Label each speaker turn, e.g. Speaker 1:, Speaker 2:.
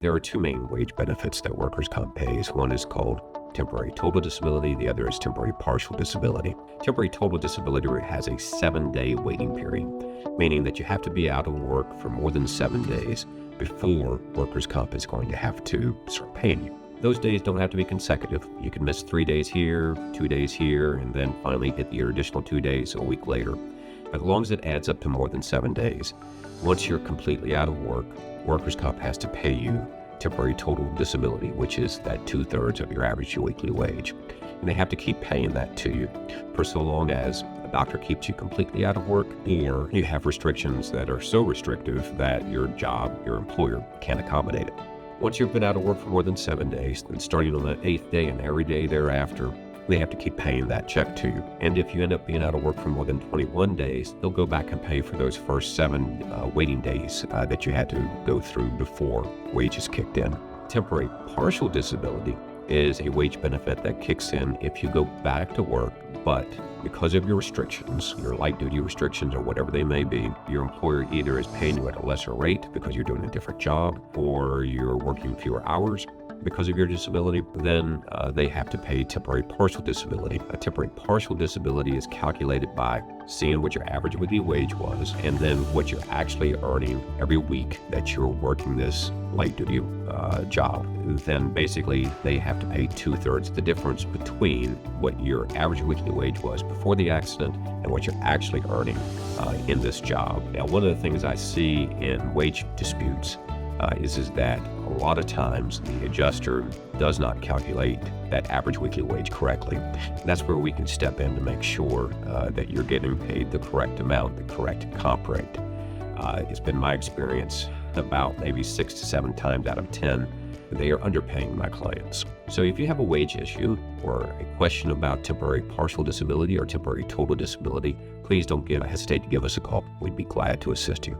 Speaker 1: There are two main wage benefits that workers' comp pays. One is called temporary total disability. The other is temporary partial disability. Temporary total disability has a 7-day waiting period, meaning that you have to be out of work for more than 7 days before workers' comp is going to have to start paying you. Those days don't have to be consecutive. You can miss 3 days here, 2 days here, and then finally get your additional 2 days a week later. But as long as it adds up to more than 7 days, once you're completely out of work, workers' comp has to pay you temporary total disability, which is that 2/3 of your average weekly wage. And they have to keep paying that to you for so long as a doctor keeps you completely out of work, or you have restrictions that are so restrictive that your job, your employer, can't accommodate it. Once you've been out of work for more than 7 days, then starting on the 8th day and every day thereafter, they have to keep paying that check to you. And if you end up being out of work for more than 21 days, they'll go back and pay for those first 7 waiting days that you had to go through before wages kicked in. Temporary partial disability is a wage benefit that kicks in if you go back to work, but because of your restrictions, your light duty restrictions or whatever they may be, your employer either is paying you at a lesser rate because you're doing a different job, or you're working fewer hours because of your disability, then they have to pay temporary partial disability. A temporary partial disability is calculated by seeing what your average weekly wage was and then what you're actually earning every week that you're working this light duty job. Then basically they have to pay 2/3, the difference between what your average weekly wage was before the accident and what you're actually earning in this job. Now, one of the things I see in wage disputes is that a lot of times the adjuster does not calculate that average weekly wage correctly. And that's where we can step in to make sure that you're getting paid the correct amount, the correct comp rate. It's been my experience about maybe 6 to 7 times out of 10, they are underpaying my clients. So if you have a wage issue or a question about temporary partial disability or temporary total disability, please don't hesitate to give us a call. We'd be glad to assist you.